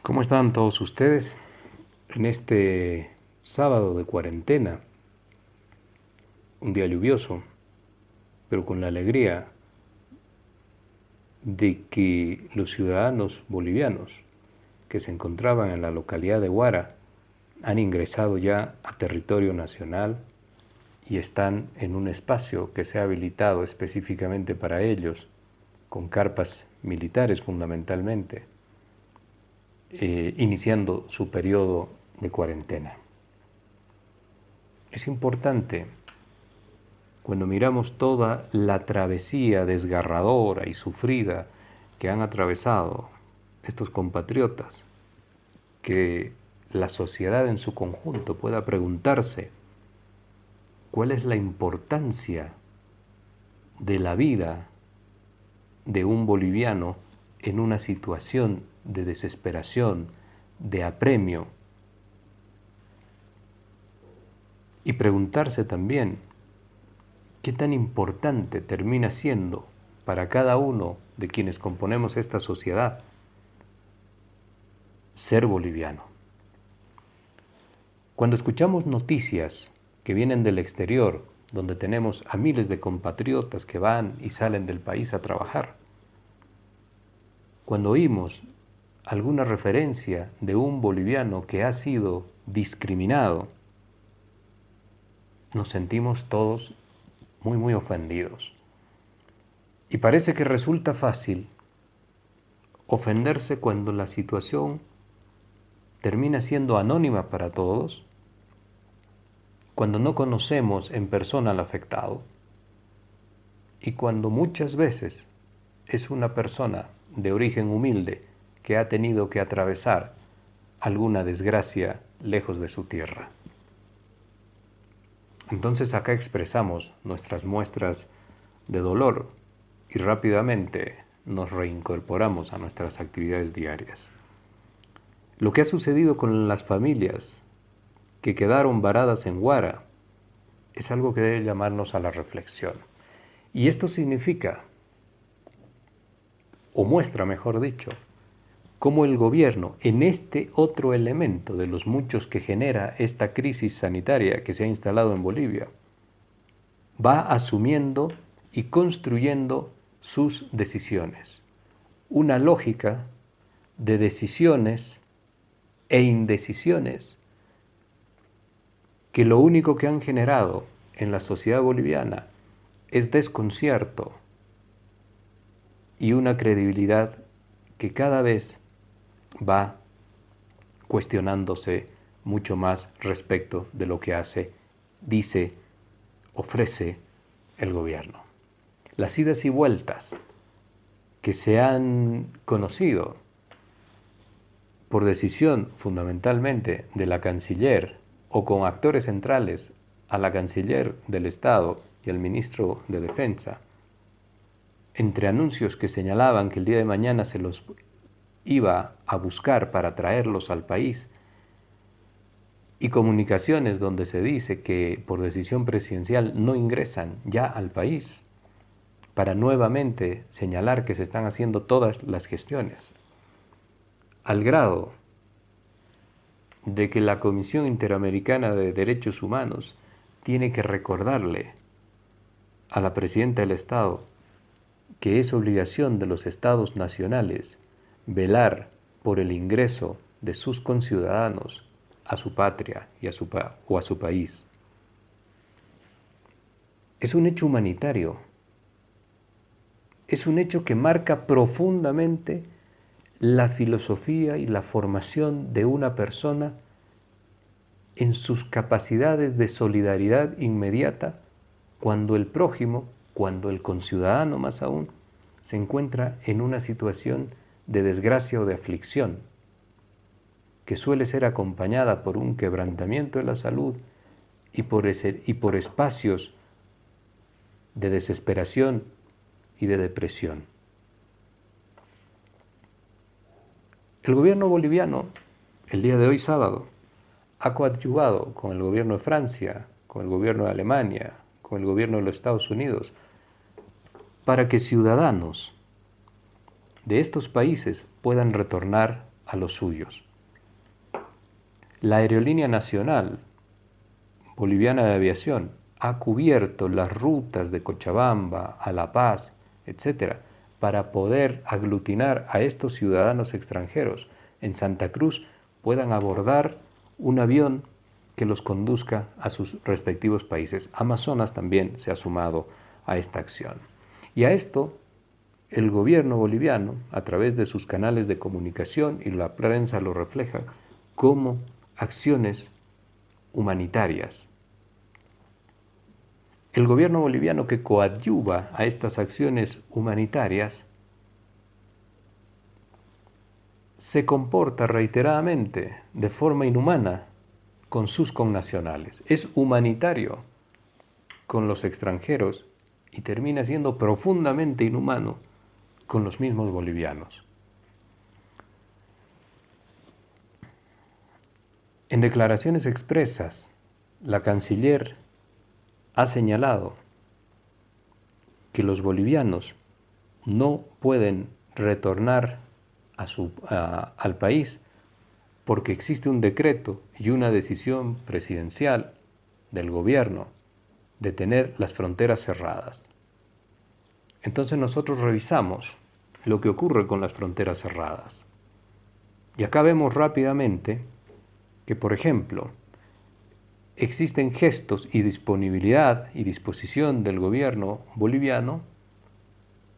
¿Cómo están todos ustedes en este sábado de cuarentena? Un día lluvioso, pero con la alegría de que los ciudadanos bolivianos que se encontraban en la localidad de Huara han ingresado ya a territorio nacional y están en un espacio que se ha habilitado específicamente para ellos, con carpas militares fundamentalmente, iniciando su periodo de cuarentena. Es importante, cuando miramos toda la travesía desgarradora y sufrida que han atravesado estos compatriotas, que la sociedad en su conjunto pueda preguntarse cuál es la importancia de la vida de un boliviano en una situación de desesperación, de apremio, y preguntarse también qué tan importante termina siendo para cada uno de quienes componemos esta sociedad ser boliviano. Cuando escuchamos noticias que vienen del exterior, donde tenemos a miles de compatriotas que van y salen del país a trabajar, cuando oímos alguna referencia de un boliviano que ha sido discriminado, nos sentimos todos muy ofendidos. Y parece que resulta fácil ofenderse cuando la situación termina siendo anónima para todos, cuando no conocemos en persona al afectado y cuando muchas veces es una persona de origen humilde que ha tenido que atravesar alguna desgracia lejos de su tierra. Entonces acá expresamos nuestras muestras de dolor y rápidamente nos reincorporamos a nuestras actividades diarias. Lo que ha sucedido con las familias que quedaron varadas en Huara es algo que debe llamarnos a la reflexión. Y esto significa, o muestra mejor dicho, cómo el gobierno, en este otro elemento de los muchos que genera esta crisis sanitaria que se ha instalado en Bolivia, va asumiendo y construyendo sus decisiones. Una lógica de decisiones e indecisiones que lo único que han generado en la sociedad boliviana es desconcierto y una credibilidad que cada vez va cuestionándose mucho más respecto de lo que hace, dice, ofrece el gobierno. Las idas y vueltas que se han conocido por decisión fundamentalmente de la canciller o con actores centrales a la canciller del Estado y al ministro de Defensa, entre anuncios que señalaban que el día de mañana se los iba a buscar para traerlos al país y comunicaciones donde se dice que por decisión presidencial no ingresan ya al país para nuevamente señalar que se están haciendo todas las gestiones, al grado de que la Comisión Interamericana de Derechos Humanos tiene que recordarle a la presidenta del Estado que es obligación de los estados nacionales velar por el ingreso de sus conciudadanos a su patria y a su país. Es un hecho humanitario. Es un hecho que marca profundamente la filosofía y la formación de una persona en sus capacidades de solidaridad inmediata cuando el prójimo, cuando el conciudadano más aún, se encuentra en una situación de desgracia o de aflicción, que suele ser acompañada por un quebrantamiento de la salud y por espacios de desesperación y de depresión. El gobierno boliviano, el día de hoy sábado, ha coadyuvado con el gobierno de Francia, con el gobierno de Alemania, con el gobierno de los Estados Unidos, para que ciudadanos de estos países puedan retornar a los suyos. La Aerolínea Nacional Boliviana de Aviación ha cubierto las rutas de Cochabamba a La Paz, etcétera, para poder aglutinar a estos ciudadanos extranjeros en Santa Cruz, puedan abordar un avión que los conduzca a sus respectivos países. Amazonas también se ha sumado a esta acción. Y a esto el gobierno boliviano, a través de sus canales de comunicación, y la prensa lo refleja, como acciones humanitarias. El gobierno boliviano que coadyuva a estas acciones humanitarias se comporta reiteradamente de forma inhumana con sus connacionales. Es humanitario con los extranjeros y termina siendo profundamente inhumano con los mismos bolivianos. En declaraciones expresas, la canciller ha señalado que los bolivianos no pueden retornar al país porque existe un decreto y una decisión presidencial del gobierno de tener las fronteras cerradas. Entonces nosotros revisamos lo que ocurre con las fronteras cerradas. Y acá vemos rápidamente que, por ejemplo, existen gestos y disponibilidad y disposición del gobierno boliviano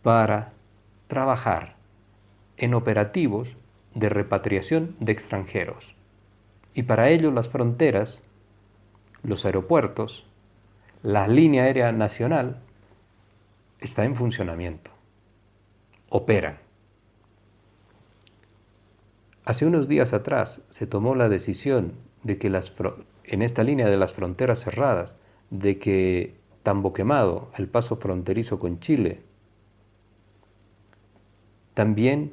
para trabajar en operativos de repatriación de extranjeros. Y para ello las fronteras, los aeropuertos, la línea aérea nacional está en funcionamiento, operan. Hace unos días atrás se tomó la decisión de que en esta línea de las fronteras cerradas, de que Tambo Quemado, el paso fronterizo con Chile, también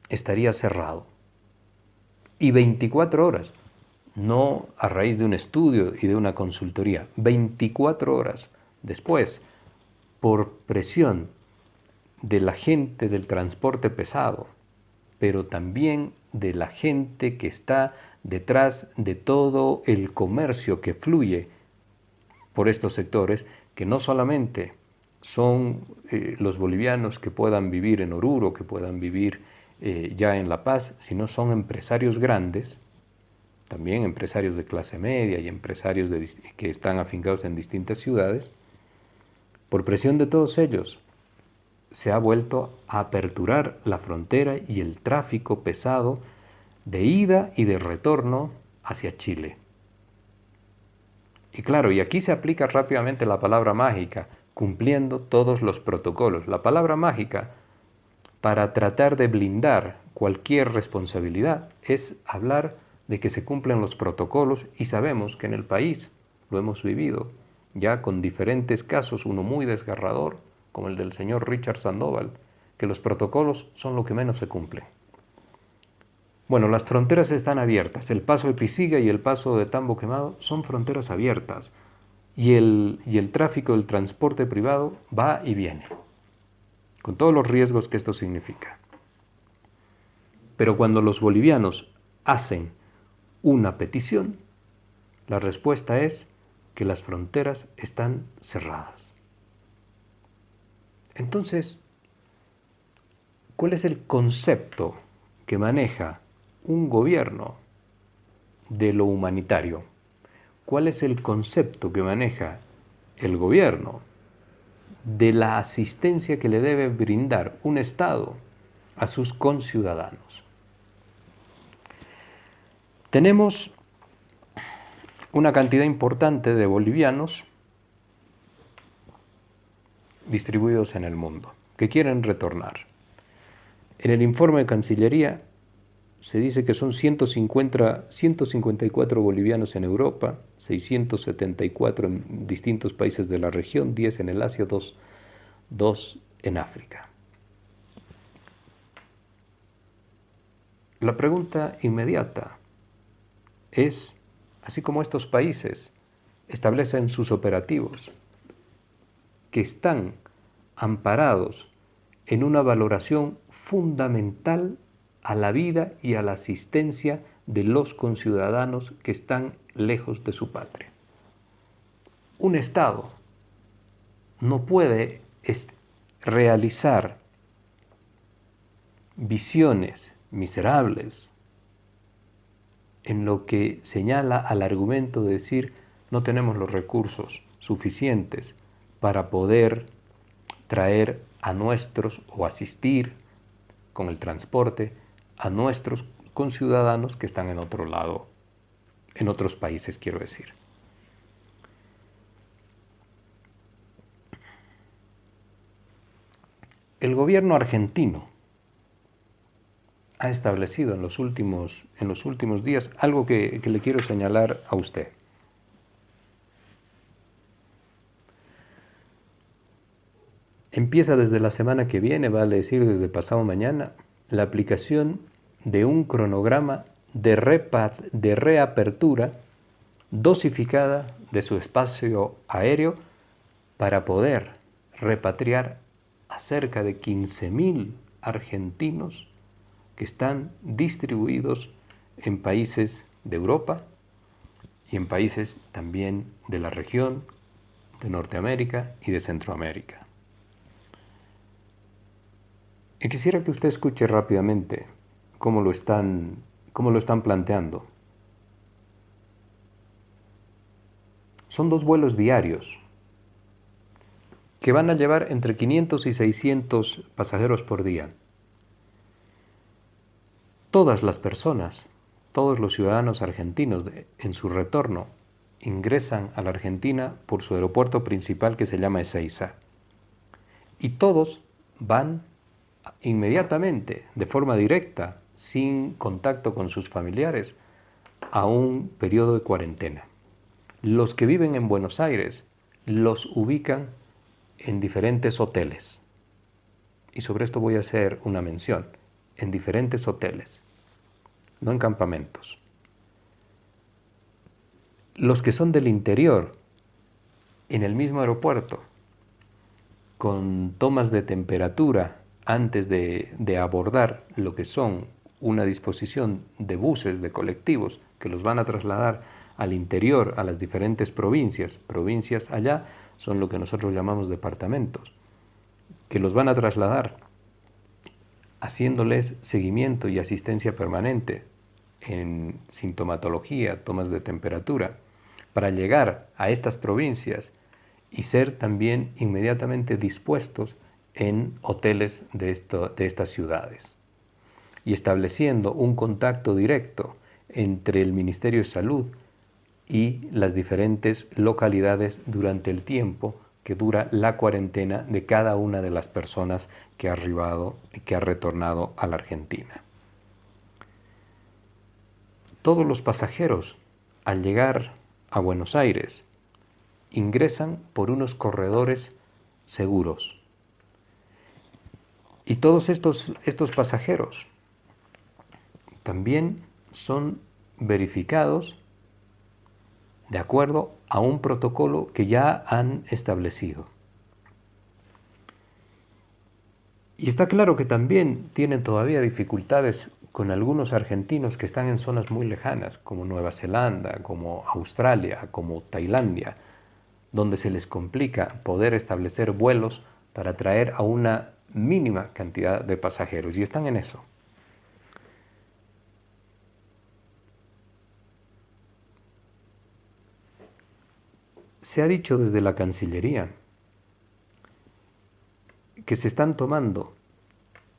estaría cerrado. Y 24 horas, no a raíz de un estudio y de una consultoría, 24 horas después, por presión de la gente del transporte pesado, pero también de la gente que está detrás de todo el comercio que fluye por estos sectores, que no solamente son los bolivianos que puedan vivir en Oruro, que puedan vivir ya en La Paz, sino son empresarios grandes, también empresarios de clase media y empresarios que están afincados en distintas ciudades. Por presión de todos ellos, se ha vuelto a aperturar la frontera y el tráfico pesado de ida y de retorno hacia Chile. Y claro, y aquí se aplica rápidamente la palabra mágica, cumpliendo todos los protocolos. La palabra mágica, para tratar de blindar cualquier responsabilidad, es hablar de que se cumplen los protocolos, y sabemos que en el país lo hemos vivido, ya con diferentes casos, uno muy desgarrador, como el del señor Richard Sandoval, que los protocolos son lo que menos se cumplen. Bueno, las fronteras están abiertas. El paso de Pisiga y el paso de Tambo Quemado son fronteras abiertas. Y el tráfico del transporte privado va y viene, con todos los riesgos que esto significa. Pero cuando los bolivianos hacen una petición, la respuesta es que las fronteras están cerradas. Entonces, ¿cuál es el concepto que maneja un gobierno de lo humanitario? ¿Cuál es el concepto que maneja el gobierno de la asistencia que le debe brindar un Estado a sus conciudadanos? Tenemos una cantidad importante de bolivianos distribuidos en el mundo que quieren retornar. En el informe de Cancillería se dice que son 154 bolivianos en Europa, 674 en distintos países de la región, 10 en el Asia, 2 en África. La pregunta inmediata es, así como estos países establecen sus operativos, que están amparados en una valoración fundamental a la vida y a la asistencia de los conciudadanos que están lejos de su patria. Un Estado no puede realizar visiones miserables en lo que señala al argumento de decir no tenemos los recursos suficientes para poder traer a nuestros o asistir con el transporte a nuestros conciudadanos que están en otro lado, en otros países, quiero decir. El gobierno argentino ha establecido en los últimos días algo que le quiero señalar a usted. Empieza desde la semana que viene, vale decir desde pasado mañana, la aplicación de un cronograma de reapertura dosificada de su espacio aéreo para poder repatriar a cerca de 15.000 argentinos que están distribuidos en países de Europa y en países también de la región de Norteamérica y de Centroamérica. Y quisiera que usted escuche rápidamente cómo lo están planteando. Son 2 vuelos diarios que van a llevar entre 500 y 600 pasajeros por día. Todas las personas, todos los ciudadanos argentinos en su retorno ingresan a la Argentina por su aeropuerto principal que se llama Ezeiza. Y todos van inmediatamente, de forma directa, sin contacto con sus familiares, a un periodo de cuarentena. Los que viven en Buenos Aires los ubican en diferentes hoteles. Y sobre esto voy a hacer una mención. En diferentes hoteles, no en campamentos. Los que son del interior, en el mismo aeropuerto, con tomas de temperatura antes de abordar lo que son una disposición de buses, de colectivos, que los van a trasladar al interior, a las diferentes provincias. Provincias allá son lo que nosotros llamamos departamentos, que los van a trasladar haciéndoles seguimiento y asistencia permanente en sintomatología, tomas de temperatura, para llegar a estas provincias y ser también inmediatamente dispuestos en hoteles de estas ciudades. Y estableciendo un contacto directo entre el Ministerio de Salud y las diferentes localidades durante el tiempo que dura la cuarentena de cada una de las personas que ha retornado a la Argentina. Todos los pasajeros, al llegar a Buenos Aires, ingresan por unos corredores seguros. Y todos estos pasajeros también son verificados de acuerdo a un protocolo que ya han establecido. Y está claro que también tienen todavía dificultades con algunos argentinos que están en zonas muy lejanas, como Nueva Zelanda, como Australia, como Tailandia, donde se les complica poder establecer vuelos para traer a una mínima cantidad de pasajeros, y están en eso. Se ha dicho desde la Cancillería que se están tomando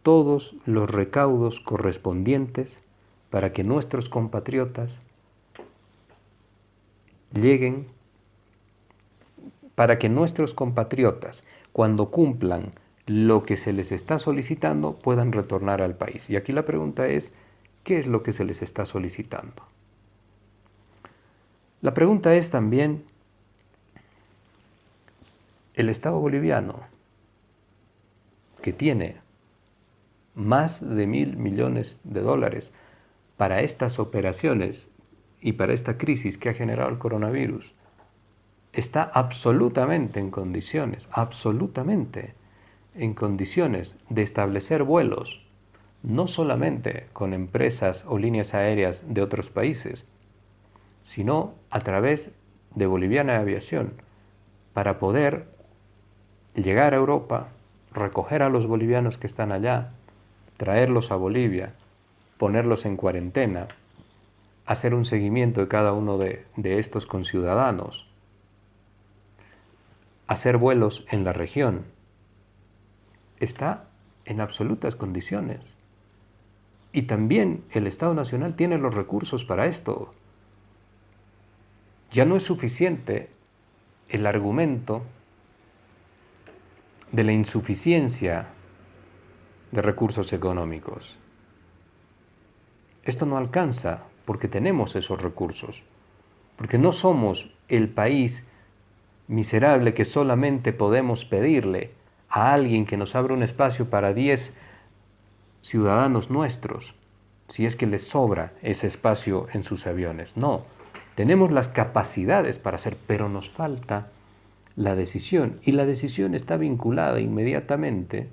todos los recaudos correspondientes para que nuestros compatriotas cuando cumplan lo que se les está solicitando, puedan retornar al país. Y aquí la pregunta es, ¿qué es lo que se les está solicitando? La pregunta es también, el Estado boliviano, que tiene más de $1.000 millones para estas operaciones y para esta crisis que ha generado el coronavirus, está absolutamente en condiciones de establecer vuelos no solamente con empresas o líneas aéreas de otros países, sino a través de Boliviana Aviación, para poder llegar a Europa, recoger a los bolivianos que están allá, traerlos a Bolivia, ponerlos en cuarentena, hacer un seguimiento de cada uno de estos conciudadanos, hacer vuelos en la región. Está en absolutas condiciones. Y también el Estado Nacional tiene los recursos para esto. Ya no es suficiente el argumento de la insuficiencia de recursos económicos. Esto no alcanza porque tenemos esos recursos, porque no somos el país miserable que solamente podemos pedirle a alguien que nos abra un espacio para 10 ciudadanos nuestros, si es que les sobra ese espacio en sus aviones. No, tenemos las capacidades para hacer, pero nos falta la decisión, y la decisión está vinculada inmediatamente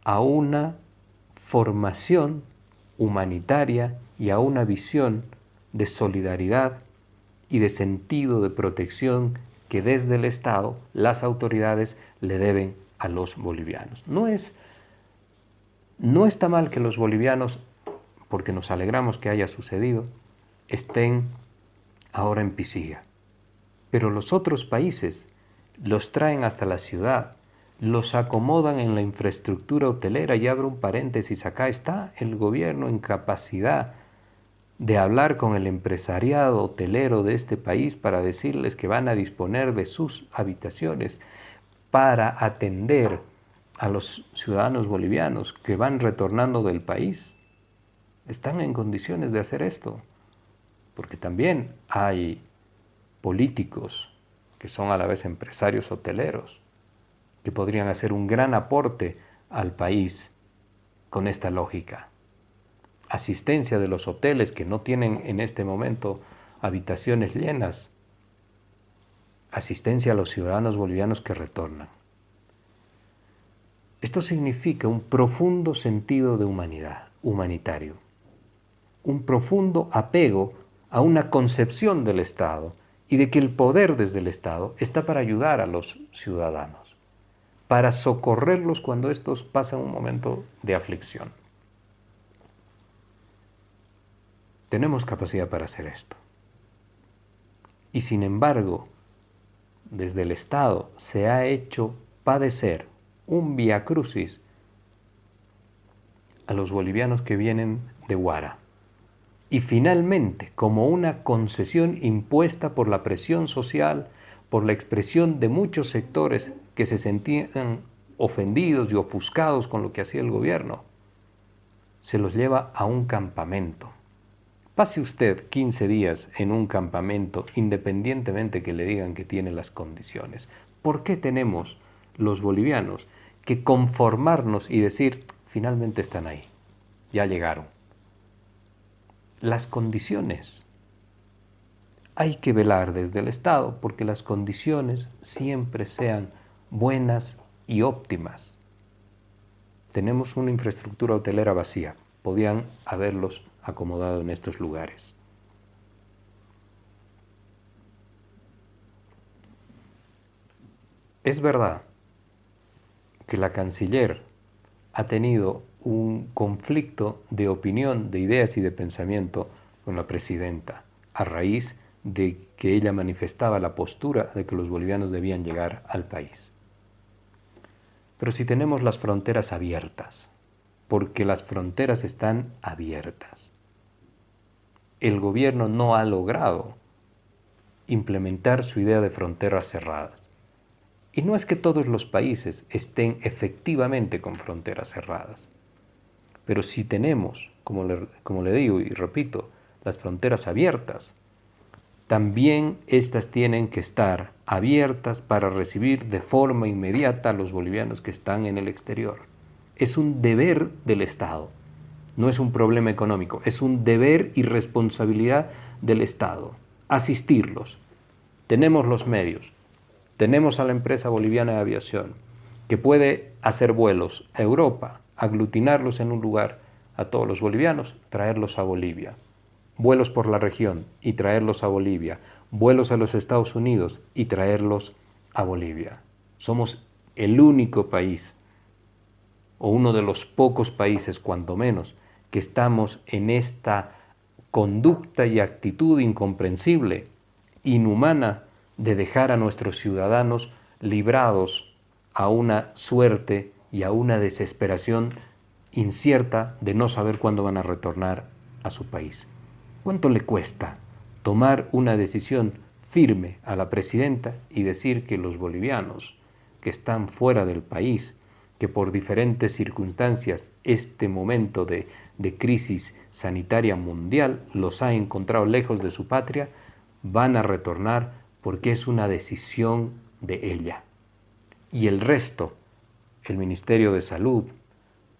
a una formación humanitaria y a una visión de solidaridad y de sentido de protección que desde el Estado las autoridades le deben a los bolivianos. No está mal que los bolivianos, porque nos alegramos que haya sucedido, estén ahora en Pisiga. Pero los otros países los traen hasta la ciudad, los acomodan en la infraestructura hotelera, y abro un paréntesis, acá está el gobierno en capacidad de hablar con el empresariado hotelero de este país para decirles que van a disponer de sus habitaciones para atender a los ciudadanos bolivianos que van retornando del país. Están en condiciones de hacer esto, porque también hay políticos que son a la vez empresarios hoteleros que podrían hacer un gran aporte al país con esta lógica. Asistencia de los hoteles que no tienen en este momento habitaciones llenas. Asistencia a los ciudadanos bolivianos que retornan. Esto significa un profundo sentido de humanidad, humanitario, un profundo apego a una concepción del Estado y de que el poder desde el Estado está para ayudar a los ciudadanos, para socorrerlos cuando estos pasan un momento de aflicción. Tenemos capacidad para hacer esto. Y sin embargo, desde el Estado se ha hecho padecer un viacrucis a los bolivianos que vienen de Huara. Y finalmente, como una concesión impuesta por la presión social, por la expresión de muchos sectores que se sentían ofendidos y ofuscados con lo que hacía el gobierno, se los lleva a un campamento. Pase usted 15 días en un campamento, independientemente que le digan que tiene las condiciones. ¿Por qué tenemos los bolivianos que conformarnos y decir, finalmente están ahí, ya llegaron? Las condiciones. Hay que velar desde el Estado porque las condiciones siempre sean buenas y óptimas. Tenemos una infraestructura hotelera vacía. Podían haberlos acomodado en estos lugares. Es verdad que la canciller ha tenido un conflicto de opinión, de ideas y de pensamiento con la presidenta, a raíz de que ella manifestaba la postura de que los bolivianos debían llegar al país. Pero si tenemos las fronteras abiertas, porque las fronteras están abiertas, el gobierno no ha logrado implementar su idea de fronteras cerradas. Y no es que todos los países estén efectivamente con fronteras cerradas, pero si tenemos, como le digo y repito, las fronteras abiertas, también estas tienen que estar abiertas para recibir de forma inmediata a los bolivianos que están en el exterior. Es un deber del Estado, no es un problema económico, es un deber y responsabilidad del Estado, asistirlos. Tenemos los medios, tenemos a la empresa boliviana de aviación que puede hacer vuelos a Europa aglutinarlos en un lugar a todos los bolivianos, traerlos a Bolivia. Vuelos por la región y traerlos a Bolivia. Vuelos a los Estados Unidos y traerlos a Bolivia. Somos el único país, o uno de los pocos países, cuanto menos, que estamos en esta conducta y actitud incomprensible, inhumana, de dejar a nuestros ciudadanos librados a una suerte y a una desesperación incierta de no saber cuándo van a retornar a su país. ¿Cuánto le cuesta tomar una decisión firme a la presidenta y decir que los bolivianos que están fuera del país, que por diferentes circunstancias este momento de crisis sanitaria mundial los ha encontrado lejos de su patria, van a retornar porque es una decisión de ella? Y el resto, el Ministerio de Salud,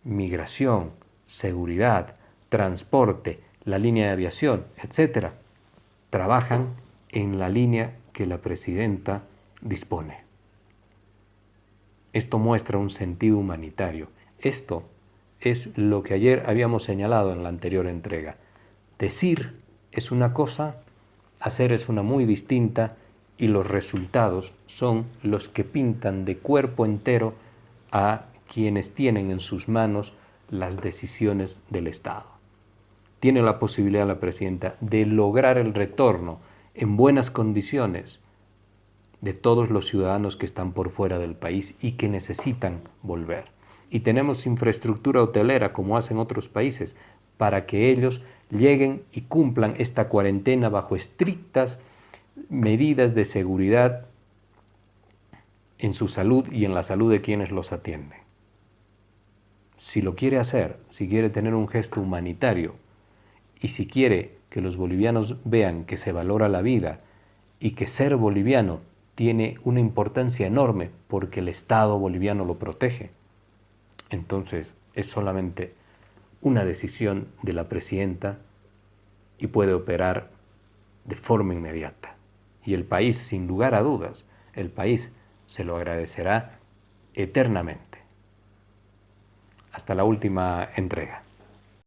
Migración, Seguridad, Transporte, la línea de aviación, etcétera, trabajan en la línea que la presidenta dispone. Esto muestra un sentido humanitario. Esto es lo que ayer habíamos señalado en la anterior entrega. Decir es una cosa, hacer es una muy distinta, y los resultados son los que pintan de cuerpo entero a quienes tienen en sus manos las decisiones del Estado. Tiene la posibilidad la presidenta de lograr el retorno en buenas condiciones de todos los ciudadanos que están por fuera del país y que necesitan volver. Y tenemos infraestructura hotelera, como hacen otros países, para que ellos lleguen y cumplan esta cuarentena bajo estrictas medidas de seguridad en su salud y en la salud de quienes los atienden. Si lo quiere hacer, si quiere tener un gesto humanitario y si quiere que los bolivianos vean que se valora la vida y que ser boliviano tiene una importancia enorme porque el Estado boliviano lo protege, entonces es solamente una decisión de la presidenta y puede operar de forma inmediata. Y el país, sin lugar a dudas, el país se lo agradecerá eternamente. Hasta la última entrega.